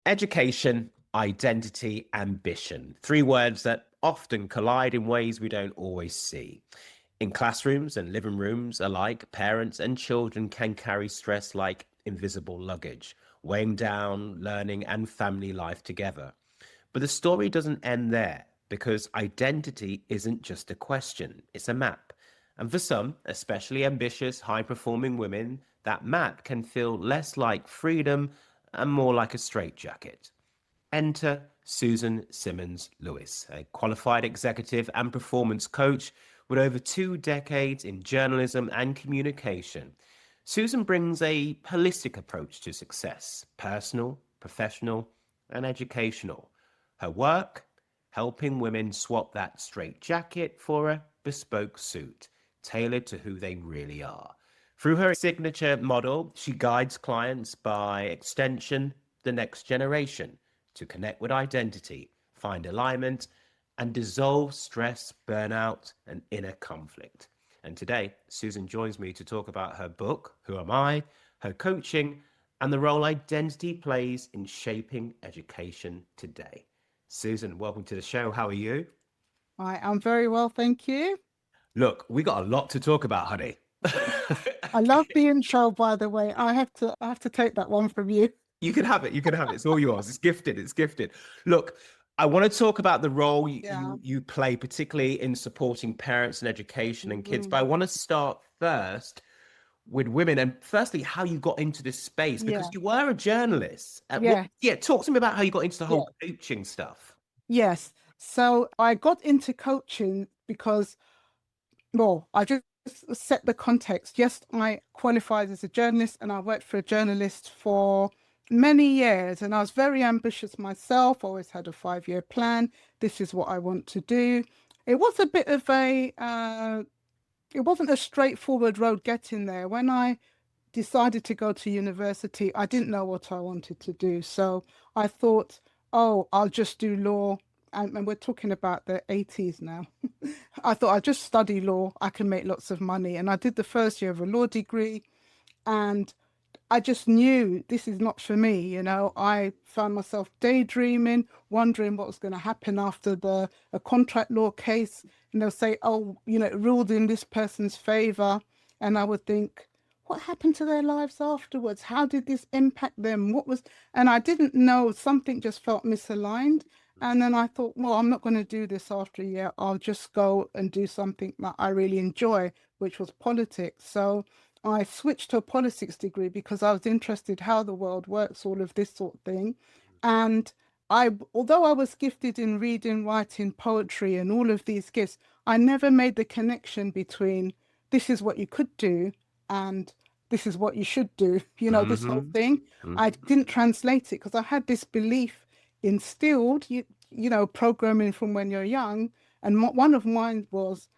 Education, identity, ambition. Three words that often collide in ways we don't always see. In classrooms and living rooms alike, parents and children can carry stress like invisible luggage, weighing down learning and family life together. But the story doesn't end there because identity isn't just a question, it's a map. And for some, especially ambitious, high performing women, that map can feel less like freedom and more like a straitjacket. Enter Susan Simmons-Lewis, a qualified executive and performance coach with over 2 decades in journalism and communication. Susan brings a holistic approach to success, personal, professional, and educational. Her work, helping women swap that straitjacket for a bespoke suit, tailored to who they really are. Through her signature model, she guides clients by extension, the next generation, to connect with identity, find alignment, and dissolve stress, burnout, and inner conflict. And today, Susan joins me to talk about her book, Who Am I?, her coaching, and the role identity plays in shaping education today. Susan, welcome to the show. How are you? I'm very well, thank you. Look, we got a lot to talk about, honey. I love the intro, by the way. I have to take that one from you. You can have it. You can have it. It's all yours. It's gifted. It's gifted. Look, I want to talk about the role Yeah. you play, particularly in supporting parents and education and kids. But I Mhm. want to start first with women, and firstly, how you got into this space, because Yeah. you were a journalist. Yeah. Yeah, talk to me about how you got into the Yeah. whole coaching stuff. Yes. So I got into coaching because, well, I just set the context. Yes, I qualified as a journalist and I worked for a journalist for many years, and I was very ambitious myself. Always had a 5-year plan. This is what I want to do. It was a bit of it wasn't a straightforward road getting there. When I decided to go to university, I didn't know what I wanted to do. So I thought, oh, I'll just do law. And we're talking about the 80s now. I thought I'd just study law. I can make lots of money. And I did the first year of a law degree. And I just knew this is not for me. I found myself daydreaming, wondering what was going to happen after a contract law case. And they'll say, oh, it ruled in this person's favor. And I would think, what happened to their lives afterwards? How did this impact them? And I didn't know, something just felt misaligned. And then I thought, well, I'm not going to do this after a year. I'll just go and do something that I really enjoy, which was politics. So I switched to a politics degree because I was interested how the world works, all of this sort of thing. And although I was gifted in reading, writing, poetry, and all of these gifts, I never made the connection between this is what you could do and this is what you should do. This whole Mm-hmm. thing. I didn't translate it because I had this belief instilled, programming from when you're young. And one of mine was,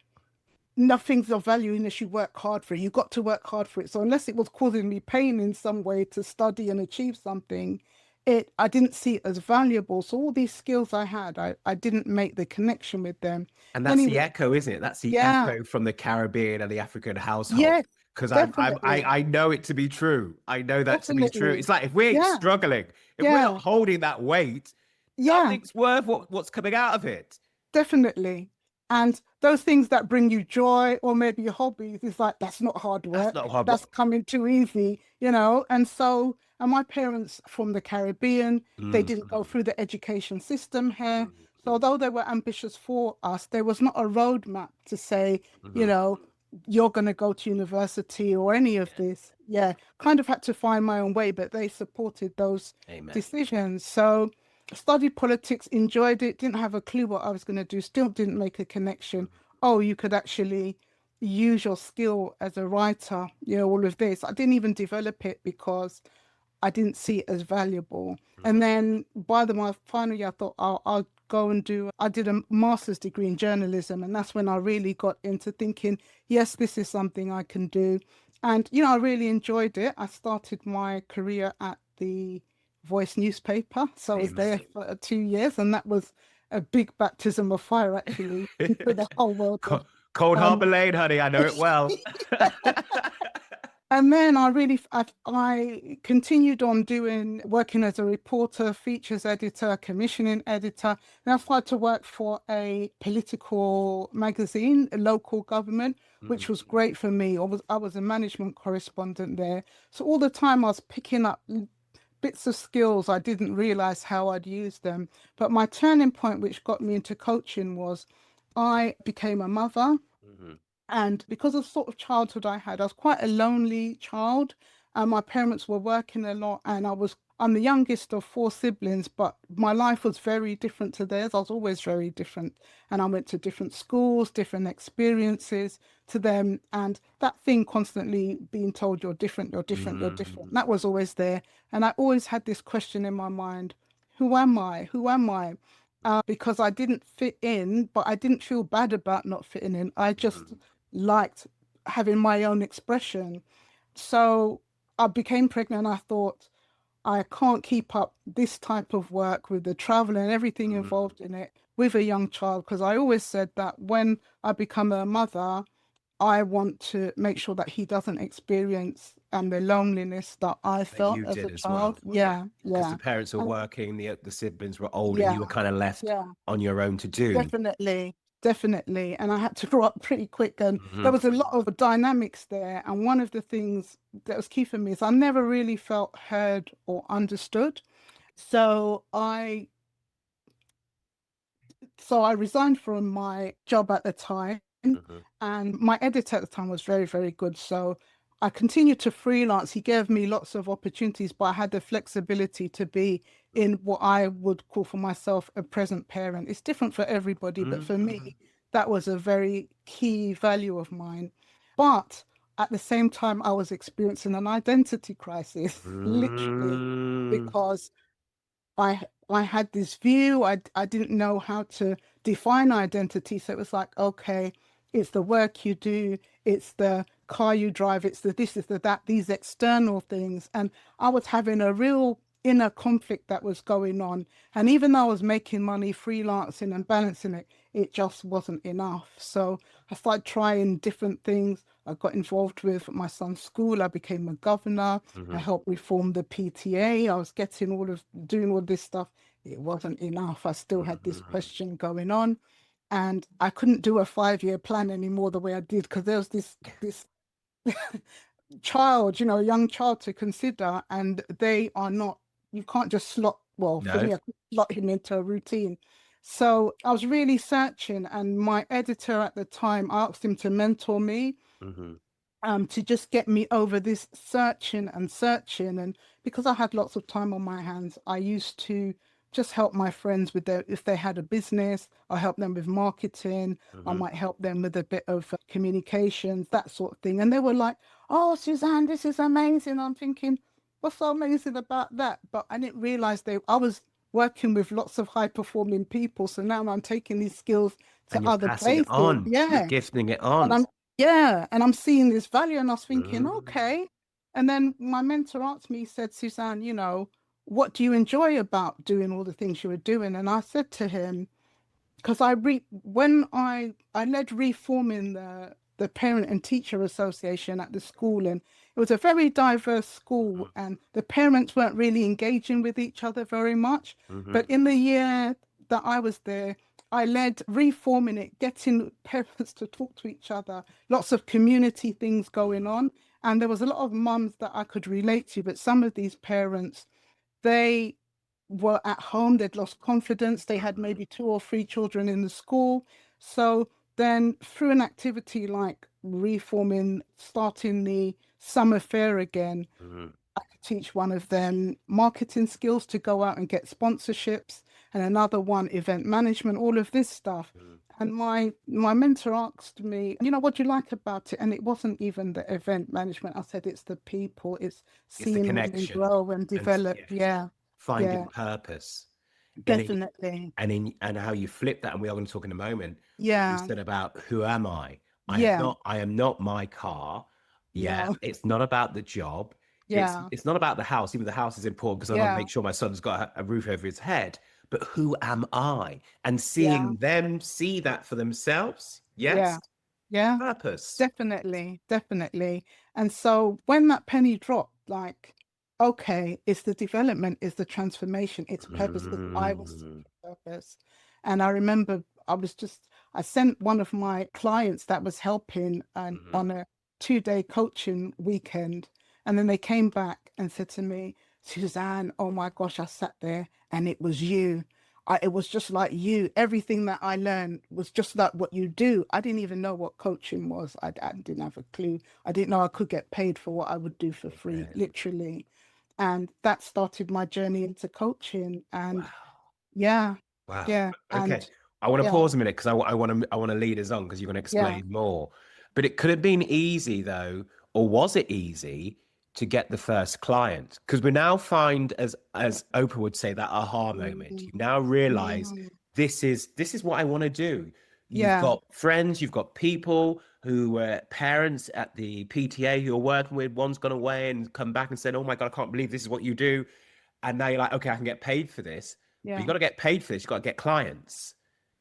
nothing's of value unless you work hard for it. You got to work hard for it. So unless it was causing me pain in some way to study and achieve something, I didn't see it as valuable. So all these skills I had, I didn't make the connection with them. And that's the Anyway, echo, isn't it? That's the yeah, echo from the Caribbean and the African household. yeah, Because definitely, I know it to be true. I know that to be true. definitely. It's like if we're Yeah, struggling, if we're not yeah, holding that weight, yeah. nothing's worth what's coming out of it. Definitely. And those things that bring you joy or maybe your hobbies is like, that's not hard That's work. not hard That's work. coming too easy. And my parents from the Caribbean, they didn't go Mhm. through the education system here. So Mhm. although they were ambitious for us, there was not a roadmap to say, you Mhm. know, you're going to go to university or any of Yeah. this. Yeah, kind of had to find my own way, but they supported those Amen. decisions. So studied politics, enjoyed it, didn't have a clue what I was going to do, still didn't make a connection. Oh, you could actually use your skill as a writer, all of this. I didn't even develop it because I didn't see it as valuable. And Mhm. then by my final year, I thought I'll go and I did a master's degree in journalism. And that's when I really got into thinking, yes, this is something I can do. And, I really enjoyed it. I started my career at the Voice newspaper. So I was Amen. there for 2 years, and that was a big baptism of fire, actually, into the whole world of Cold Harbor um, Lane, honey. I know it well. And then I continued on working as a reporter, features editor, commissioning editor. And I started to work for a political magazine, a local government, which was Mm-hmm. great for me. I was a management correspondent there. So all the time I was picking up bits of skills. I didn't realize how I'd use them. But my turning point, which got me into coaching, was I became a mother. Mm-hmm. And because of the sort of childhood I had, I was quite a lonely child. And my parents were working a lot, and I'm the youngest of four siblings, but my life was very different to theirs. I was always very different. And I went to different schools, different experiences to them. And that thing constantly being told you're different, you're different, you're different. That was always there. And I always had this question in my mind, who am I? Who am I? Because I didn't fit in, but I didn't feel bad about not fitting in. I just Mm-hmm. liked having my own expression. So I became pregnant. I thought, I can't keep up this type of work with the travel and everything Mm-hmm. involved in it with a young child, because I always said that when I become a mother, I want to make sure that he doesn't experience the loneliness that I That felt you as a did as child. well. Yeah, Because the yeah. parents were And working, the siblings were old, and yeah, you were kind of left yeah. on your own to do. Definitely, definitely. And I had to grow up pretty quick. And there Hmm. was a lot of dynamics there. And one of the things that was key for me is I never really felt heard or understood. So I resigned from my job at the time, Hmm. and my editor at the time was very, very good. So I continued to freelance. He gave me lots of opportunities, but I had the flexibility to be in what I would call for myself a present parent. It's different for everybody, but for Hmm. me, that was a very key value of mine. But at the same time, I was experiencing an identity crisis, literally, Mm. because I had this view. I didn't know how to define identity. So it was like, okay, it's the work you do, it's the car you drive, it's the this, it's the that, these external things. And I was having a real inner conflict that was going on. And even though I was making money freelancing and balancing it, it just wasn't enough. So I started trying different things. I got involved with my son's school. I became a governor. I Hmm. helped reform the PTA. I was doing all this stuff. It wasn't enough. I still had this Hmm. question going on. And I couldn't do a 5-year plan anymore the way I did, because there was this child, a young child to consider, and they are not, you can't just well, for No. me, I could slot him into a routine. So I was really searching, and my editor at the time asked him to mentor me, Hmm. to just get me over this searching and searching. And because I had lots of time on my hands, I used to just help my friends with if they had a business, I help them with marketing. I Hmm. might help them with a bit of communications, that sort of thing. And they were like, "Oh, Suzanne, this is amazing." I'm thinking, what's so amazing about that? But I didn't realize I was working with lots of high performing people. So now I'm taking these skills to And you're other passing it places. on. You're Yeah. gifting it And on. I'm seeing this value, and I was thinking, Mm. okay. And then my mentor asked me, he said, Suzanne, what do you enjoy about doing all the things you were doing? And I said to him, because when I led reforming the parent and teacher association at the school, and it was a very diverse school, Mhm. and the parents weren't really engaging with each other very much. Mhm. But in the year that I was there, I led reforming it, getting parents to talk to each other, lots of community things going Mhm. on. And there was a lot of mums that I could relate to, but some of these parents, they were at home, they'd lost confidence, they had Mhm. maybe 2 or 3 children in the school. So then, through an activity like reforming, starting the summer fair again, Mhm. I could teach one of them marketing skills to go out and get sponsorships, and another one event management, all of this stuff. Mhm. And my mentor asked me, what do you like about it? And it wasn't even the event management. I said, it's the people, it's It's the seeing women connection grow and and develop. yes, Yeah, finding yeah, purpose. And definitely. and how you flip that, and we are going to talk in a moment. You Yeah, said about who am I? yeah, I am not my car. Yeah, no, it's not about the job. yeah, It's not about the house. Even the house is important because I want to yeah, make sure my son's got a roof over his head. But who am I? And yeah, seeing them see that for themselves. Yes. yeah. Yeah, Purpose. definitely, definitely. And so when that penny dropped, like, okay, it's the development, it's the transformation, it's purpose, because I was Mm, seeking purpose. And I remember I sent one of my clients that was helping mhm. on a 2-day coaching weekend. And then they came back and said to me, Suzanne, oh my gosh, I sat there and it was you. It was just like you. Everything that I learned was just like what you do. I didn't even know what coaching was. I didn't have a clue. I didn't know I could get paid for what I would do for free, Okay. literally. And that started my journey into coaching. And Wow. yeah, Wow. yeah, Okay. and I want to yeah, pause a minute because I want to lead us on because you're going to yeah. explain more. But it could have been easy though, or was it easy to get the first client? Because we now find, as Oprah would say, that aha moment. Mm, You now realize mm, this is what I want to do. You've yeah, got friends, you've got people who were parents at the PTA who you're working with. One's gone away and come back and said, "Oh my God, I can't believe this is what you do." And now you're like, okay, I can get paid for this. But you yeah, got to get paid for this. You've got to get clients.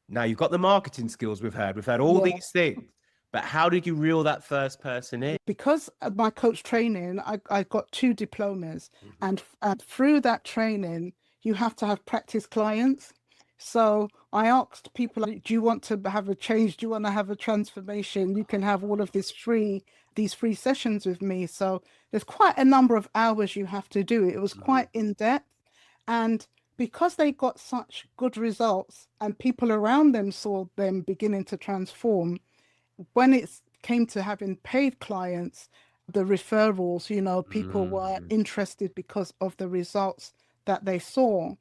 Now you've got the marketing skills we've heard. We've heard all yeah. these things. But how did you reel that first person in? Because of my coach training, I got 2 diplomas, Mhm. and through that training, you have to have practice clients. So I asked people, like, do you want to have a change? Do you want to have a transformation? You can have all of these free sessions with me. So there's quite a number of hours you have to do. It was Mhm. quite in depth. And because they got such good results and people around them saw them beginning to transform, when it came to having paid clients, the referrals, people were Mhm. interested because of the results that they saw.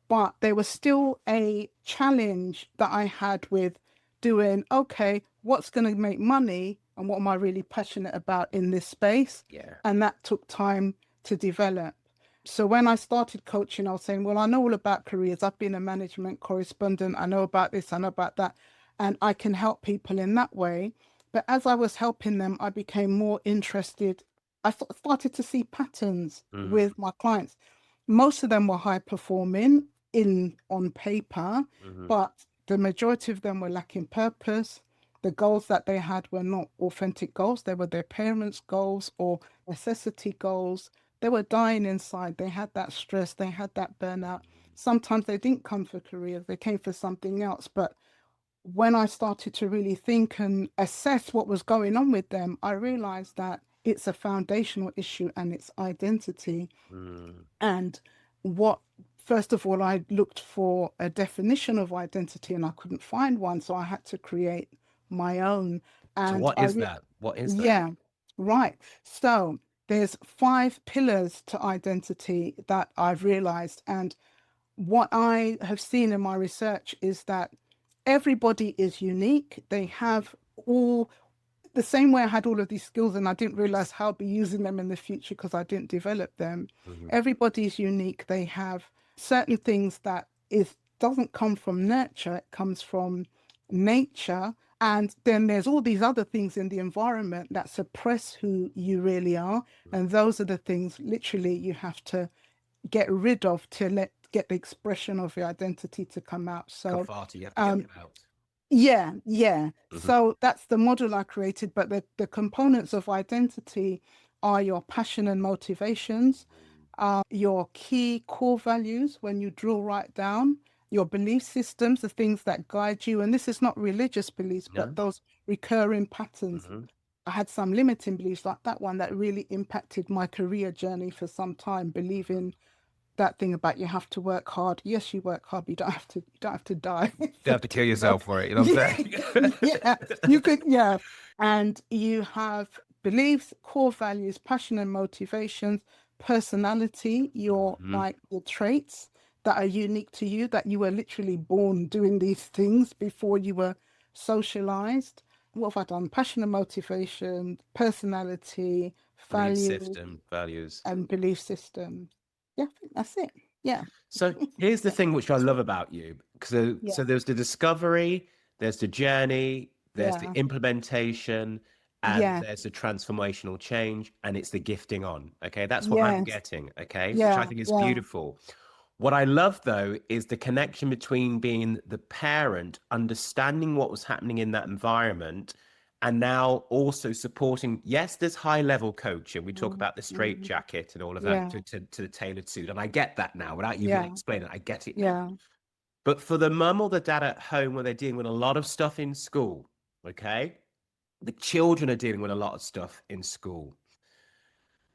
But there was still a challenge that I had with doing, okay, what's going to make money and what am I really passionate about in this space? Yeah. And that took time to develop. So when I started coaching, I was saying, well, I know all about careers. I've been a management correspondent. I know about this, I know about that. And I can help people in that way. But as I was helping them, I became more interested. Started to see patterns Mhm. with my clients. Most of them were high performing in on paper, Mhm. but the majority of them were lacking purpose. The goals that they had were not authentic goals. They were their parents' goals or necessity goals. They were dying inside. They had that stress. They had that burnout. Sometimes they didn't come for careers. They came for something else. But when I started to really think and assess what was going on with them, I realized that it's a foundational issue and it's identity. Mhm. And what, first of all, I looked for a definition of identity and I couldn't find one. So I had to create my own. So And what is that? What is that? yeah, right. So there's 5 pillars to identity that I've realized. And what I have seen in my research is that everybody is unique. They have all the same way I had all of these skills and I didn't realize how I'll be using them in the future because I didn't develop them. Mhm. Everybody's unique. They have certain things that is doesn't come from nurture, it comes from nature. And then there's all these other things in the environment that suppress who you really are. And those are the things literally you have to get rid of to get the expression of your identity to come out. So Kafata, you have to get um them out. yeah, yeah. Mhm. So that's the model I created, but the components of identity are your passion and motivations, your key core values when you drill right down, your belief systems, the things that guide you. And this is not religious beliefs, but No? those recurring patterns. Mhm. I had some limiting beliefs like that one that really impacted my career journey for some time, Mhm. believing that thing about you have to work hard. Yes, you work hard, but you don't have to die You for have to kill doing that. yourself for it, you know what Yeah, I'm saying? yeah, you could, yeah. And you have beliefs, core values, passion and motivations, personality, your Mhm. like your traits that are unique to you, that you were literally born doing these things before you were socialized. What have I done? Passion and motivation, personality, Belief values, system, values. and belief systems. Yeah, I think that's it. Yeah. So here's the Yeah. thing which I love about you. Yeah. So there's the discovery, there's the journey, there's the Yeah. implementation, and Yeah. there's the transformational change, and it's the gifting on. Okay, that's what I'm Yes. getting. Okay, which I Yeah. think is Yeah. beautiful. What I love though is the connection between being the parent, understanding what was happening in that environment, and now also supporting. Yes, there's high level coaching. We talk Mm, about the straight mm, jacket and all of that yeah, to the tailored suit. And I get that now without you really yeah, explaining it. I get it now. yeah. But for the mum or the dad at home where they're dealing with a lot of stuff in school, okay? The children are dealing with a lot of stuff in school.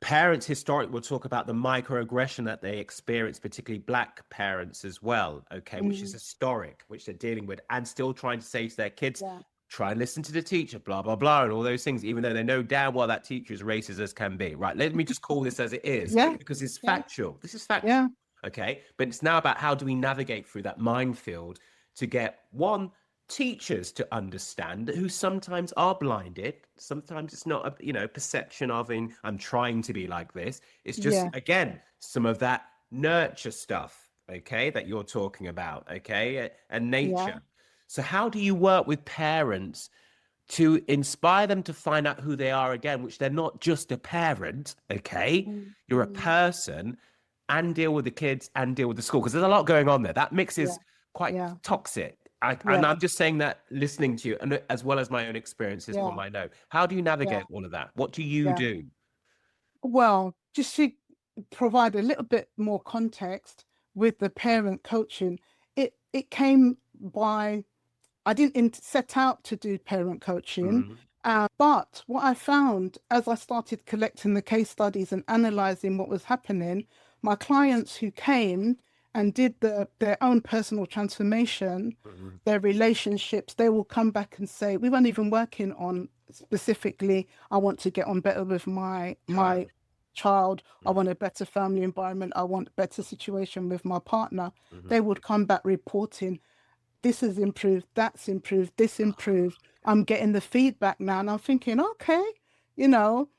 Parents historically will talk about the microaggression that they experience, particularly black parents as well, okay, which is Mm, historic, which they're dealing with, and still trying to say to their kids, yeah, try and listen to the teacher, blah, blah, blah, and all those things, even though they know damn well that teacher is racist as can be. Right. Let me just call this as it is, yeah, because it's yeah, factual. This is factual. yeah, Okay. But it's now about how do we navigate through that minefield to get one, teachers to understand who sometimes are blinded. Sometimes it's not a perception of in I'm trying to be like this. It's just yeah, again some of that nurture stuff, okay, that you're talking about, okay, and yeah. nature. So how do you work with parents to inspire them to find out who they are again, which they're not just a parent, okay? Mm, You're a mm, person, and deal with the kids and deal with the school because there's a lot going on there. That mix yeah, is quite yeah, toxic. And yeah, I'm just saying that listening to you, and as well as my own experiences yeah, from I know. How do you yeah, navigate all of that? What do you yeah. do? Well, just to provide a little bit more context with the parent coaching, it came by I didn't set out to do parent coaching, Mm, but what I found as I started collecting the case studies and analyzing what was happening, my clients who came and did their own personal transformation, mm, their relationships, they will come back and say, we weren't even working on specifically, I want to get on better with my child. child, I Mm, want a better family environment, I want a better situation with my partner. mhm. They would come back reporting this has improved, that's improved, this improved. I'm getting the feedback now, and I'm thinking, okay, you know,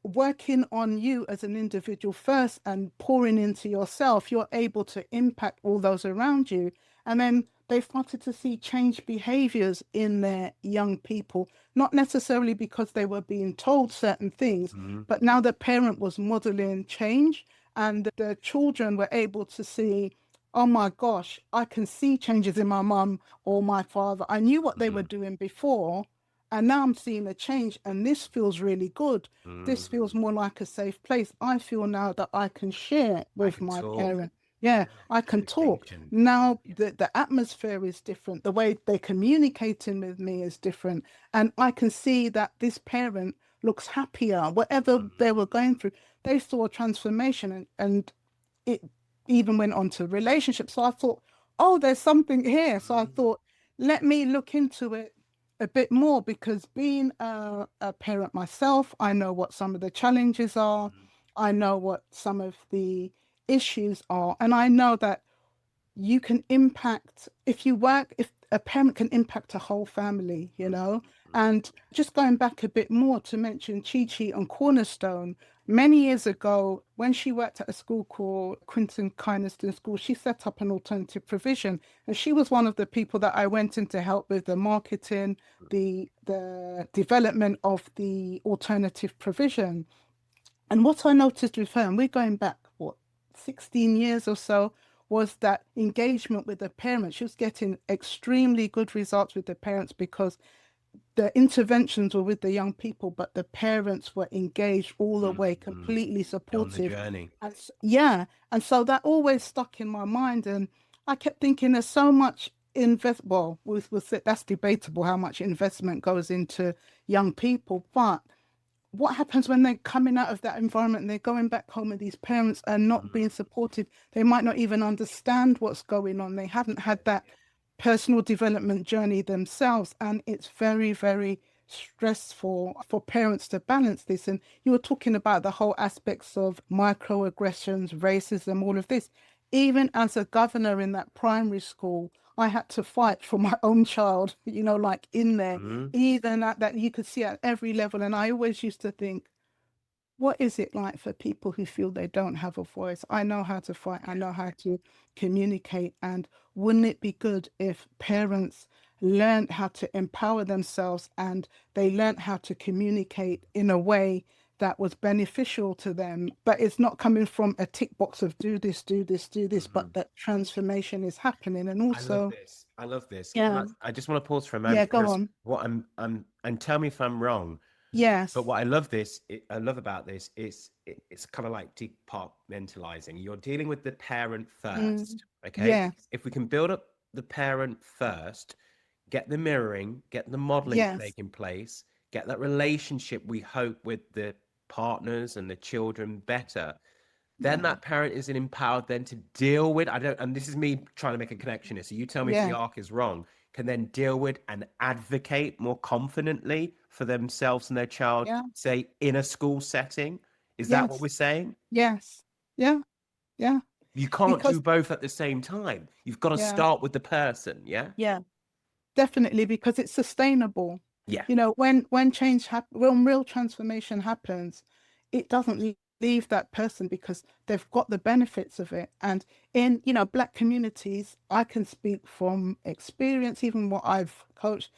working on you as an individual first and pouring into yourself, you're able to impact all those around you. And then they started to see change behaviors in their young people, not necessarily because they were being told certain things, Mm, but now the parent was modeling change, and the children were able to see, oh my gosh, I can see changes in my mum or my father. I knew what they were mm, doing before, and now I'm seeing a change, and this feels really good. This feels mm. more like a safe place. I feel now that I can share I with can my talk. parent. Yeah, Yeah, I can talk. communication. Now Yeah. the atmosphere is different. The way they're communicating with me is different. And I can see that this parent looks happier. Whatever they Mm, were going through, they saw a transformation, and it even went on to relationships. So I thought, oh, there's something here. So I mm, thought, let me look into it a bit more, because being a parent myself, I know what some of the challenges are. mm, I know what some of the issues are. And I know that you can impact, if you work, if a parent can impact a whole family, you mm, know. mm, And just going back a bit more to mention Chi Chi on Cornerstone, many years ago, when she worked at a school called Quinton Kynaston School, she set up an alternative provision. And she was one of the people that I went in to help with the marketing, the development of the alternative provision. And what I noticed with her, and we're going back, what, 16 years or so, was that engagement with the parents. She was getting extremely good results with the parents because the interventions were with the young people, but the parents were engaged all the mm, way, mm. completely On the supportive. journey. And yeah, and so that always stuck in my mind. And I kept thinking there's so much well, that's debatable how much investment goes into young people, but what happens when they're coming out of that environment and they're going back home and these parents are not Mm, being supported? They might not even understand what's going on. They haven't yeah, had that yeah. personal development journey themselves. And it's very, very stressful for parents to balance this. And you were talking about the whole aspects of microaggressions, racism, all of this. Even as a governor in that primary school, I had to fight for my own child, like in there, Mm, even at that you could see at every level. And I always used to think, what is it like for people who feel they don't have a voice? I know how to fight, I yeah, know how to communicate. And wouldn't it be good if parents learned how to empower themselves and they learned how to communicate in a way that was beneficial to them, but it's not coming from a tick box of do this, do this, do this, Hmm. but that transformation is happening. And I love also, this. I love this. yeah, I just want to pause for a yeah, moment go because on. what and tell me if I'm wrong, but Yes. what I love I love about this is it's kind of like departmentalizing. You're dealing with the parent Mm, first, okay? yeah. If we can build up the parent first, get the mirroring, get the modeling Yes. taking place, get that relationship we hope with the partners and the children better, then Yeah. that parent isn't empowered then to deal with, I don't, and this is me trying to make a connection here, so you tell me if the Yeah. arc is wrong, can then deal with and advocate more confidently for themselves and their child, Yeah. say in a school setting. Is that what Yes. we're saying? Yes. Yeah. Yeah. You can't do Because, both at the same time. You've got to yeah. start with the person. Yeah. Yeah. Definitely, because it's sustainable. Yeah. When when real transformation happens, it doesn't leave that person because they've got the benefits of it. And in, Black communities, I can speak from experience, even what I've coached,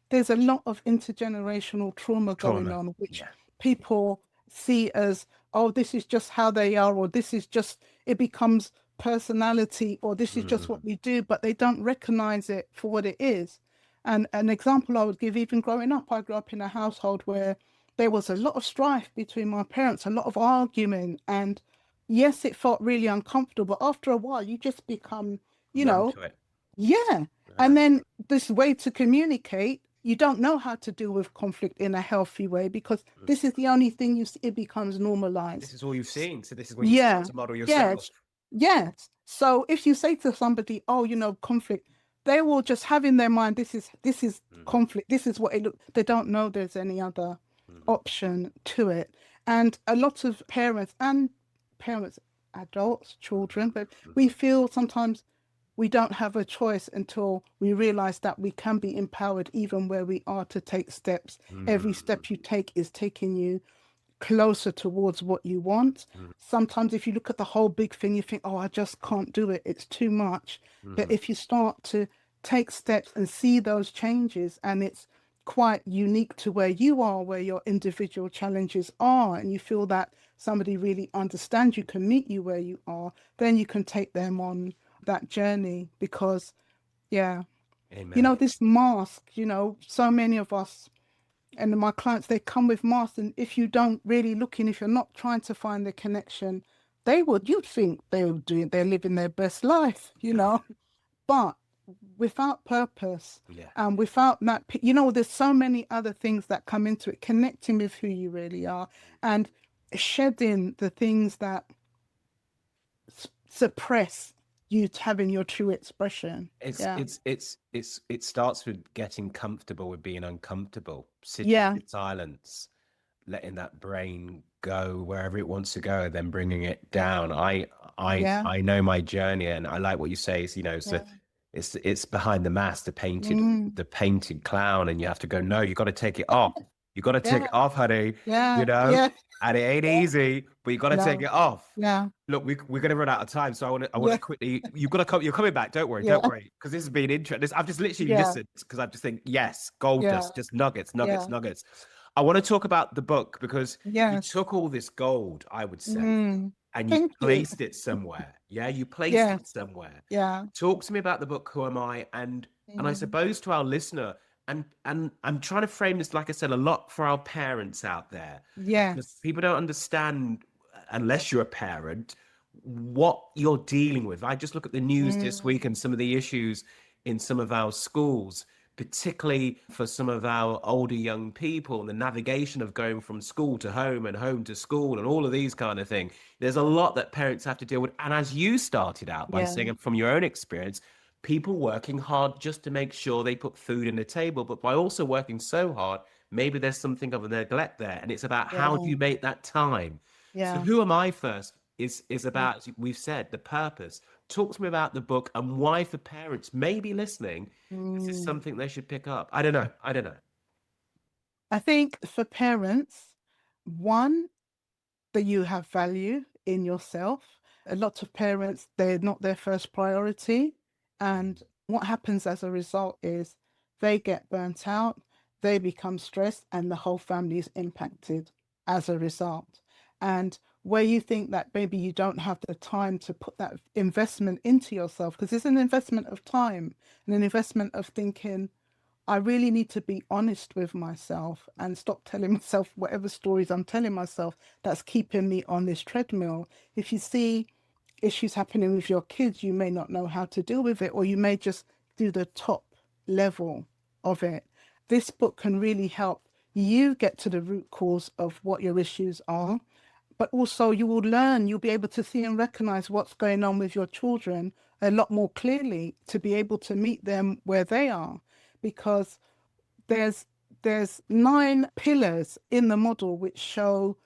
there's a lot of intergenerational trauma going Trauma. on, which Yeah. people see as, oh, this is just how they are, or this is just, it becomes personality, or this is just Mm, what we do, but they don't recognize it for what it is. And an example I would give, even growing up, I grew up in a household where there was a lot of strife between my parents, a lot of argument. And yes, it felt really uncomfortable, but after a while, you just become, you numb know, to it. yeah. Uh, And then this way to communicate, you don't know how to deal with conflict in a healthy way because mm. this is the only thing you see, it becomes This normalized. is all you've seen. So this is when you start Yeah. to model yourself. Yes. Yes. So if you say to somebody, oh, conflict, they will just have in their mind, this is Mhm, conflict. This is what it look. They don't know there's any other mhm, option to it. And a lot of parents, adults, children, but we mhm, feel sometimes we don't have a choice until we realize that we can be empowered even where we are to take steps. Every mhm, step you take is taking you closer towards what you want. mhm, Sometimes, if you look at the whole big thing, you think, oh, I just can't do it. It's too much. But mhm, if you start to take steps and see those changes, and it's quite unique to where you are, where your individual challenges are, and you feel that somebody really understands you, can meet you where you are, then you can take them on that journey because, yeah, Amen. this mask, so many of us and my clients, they come with masks, and if you don't really look in, if you're not trying to find the connection, you'd think they're living their best life, but without purpose Yeah. and without that, there's so many other things that come into it, connecting with who you really are and shedding the things that suppress you having your true expression. Yeah. It starts with getting comfortable with being uncomfortable, sitting Yeah. in silence, letting that brain go wherever it wants to go, then bringing it down. Yeah. I know my journey, and I like what you say. Is so Yeah. it's behind the mask, Mm. the painted clown, and you have to go. No, you got to take it off. You got to take Yeah. it off, honey. You Yeah. know, Yeah. and it ain't Yeah. easy, but you got to take No. it off. Yeah. Look, we're gonna run out of time, so I want to Yeah. quickly. You've got to come. You're coming back. Don't Yeah. worry, because this has been interesting. I've just literally Yeah. listened because I just think yes, gold Yeah. dust, just nuggets, nuggets, Yeah. nuggets. I want to talk about the book because you Yes. took all this gold, I would say, Mm. and you Thank you. placed it somewhere. Yeah, you placed Yes. it somewhere. Yeah. Talk to me about the book. Who am I? And I Mm. suppose to our listener, and I'm trying to frame this, like I said, a lot for our parents out there, because Yes. people don't understand unless you're a parent what you're dealing with. I just look at the news this week Mm. and some of the issues in some of our schools, particularly for some of our older young people, and the navigation of going from school to home and home to school and all of these kind of things. There's a lot that parents have to deal with. And as you started out by Yeah. saying from your own experience, people working hard just to make sure they put food in the table, but by also working so hard, maybe there's something of a neglect there. And it's about how do Yeah. you make that time? So Yeah. who am I first is Mm. about, as we've said, the purpose. Talk to me about the book and why for parents maybe listening, this is Mm. something they should pick up. I don't know. I don't know. I think for parents, one, that you have value in yourself. A lot of parents, they're not their first priority. And what happens as a result is they get burnt out, they become stressed, and the whole family is impacted. as a result. And where you think that maybe you don't have the time to put that investment into yourself, because it's an investment of time and an investment of thinking, I really need to be honest with myself and stop telling myself whatever stories I'm telling myself that's keeping me on this treadmill. If you see issues happening with your kids, you may not know how to deal with it, or you may just do the top level of it. This book can really help you get to the root cause of what your issues are, but also you will learn, you'll be able to see and recognize what's going on with your children a lot more clearly to be able to meet them where they are. Because there's 9 pillars in the model which show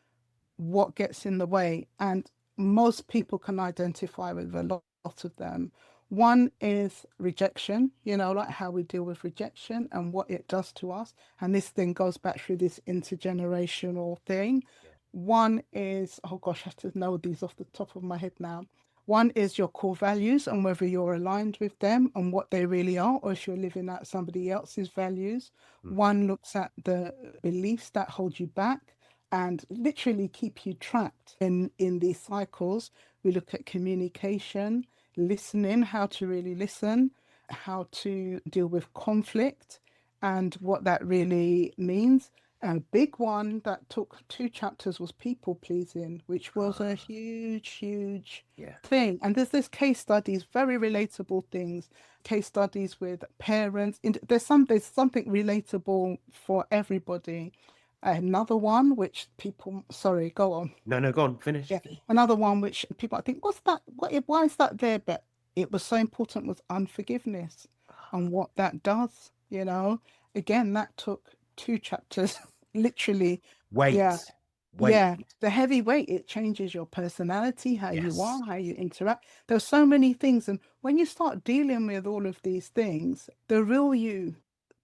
what gets in the way, and most people can identify with a lot of them. One is rejection, like how we deal with rejection and what it does to us. And this thing goes back through this intergenerational thing. Yeah. One is, oh gosh, I have to know these off the top of my head now. One is your core values and whether you're aligned with them and what they really are, or if you're living out somebody else's values. One looks at the beliefs that hold you back and literally keep you trapped in these cycles. We look at communication, listening, how to really listen, how to deal with conflict and what that really means. A big one that took 2 chapters was people pleasing, which was a huge Yeah. thing. And there's case studies, very relatable things, case studies with parents. There's something relatable for everybody. Another one which people, sorry, go on. No, go on, finish. Yeah, another one which people, I think, what's that? Why is that there? But it was so important was unforgiveness and what that does. Again, that took 2 chapters, literally. Weight. Yeah, Weight. yeah. The heavy weight, it changes your personality, how you Yes. are, how you interact. There's so many things, and when you start dealing with all of these things, the real you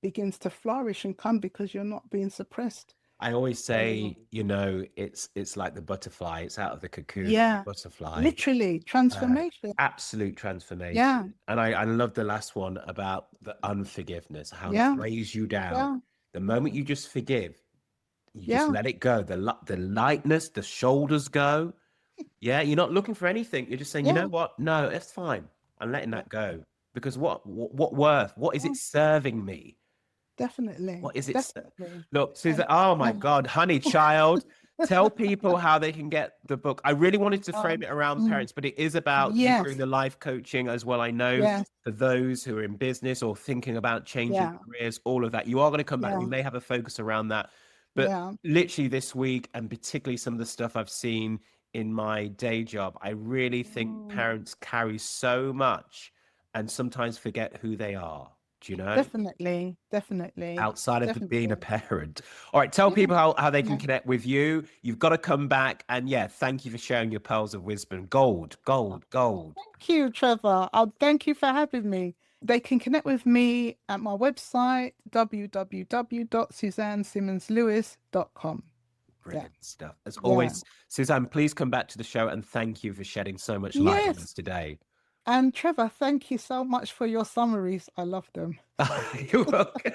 begins to flourish and come because you're not being suppressed. I always say, it's like the butterfly. It's out of the cocoon, Yeah, butterfly. literally transformation. Absolute transformation. Yeah, And I love the last one about the unforgiveness, how it yeah, weighs you down. yeah, The moment you just forgive, you just yeah, let it go. The lightness, the shoulders go. Yeah, you're not looking for anything. You're just saying, you know yeah, what? No, it's fine. I'm letting yeah, that go. Because what worth? What is yeah, it serving me? definitely, What is it? definitely. Look, And Susan, oh my oh, God, honey child, tell people how they can get the book. I really wanted to frame um, it around mm, parents, but it is about you doing yes, the life coaching as well. I know yes, for those who are in business or thinking about changing yeah, careers, all of that, you are going to come back. yeah, We may have a focus around that. But yeah. literally this week, and particularly some of the stuff I've seen in my day job, I really think Mm, parents carry so much and sometimes forget who they are. Do you know? definitely, definitely, Outside of being a definitely. parent. All right, tell Yeah, people how they can yeah. connect with you. You've got to come back. And yeah, thank you for sharing your pearls of wisdom. Gold, gold, gold. Thank you, Trevor. Thank you for having me. They can connect with me at my website, www.suzannesimmons-lewis.com. Yeah, Brilliant stuff. As yeah. always, Suzanne, please come back to the show and thank you for shedding so much light on us Yes. today. And Trevor, thank you so much for your summaries. I love them. You're welcome.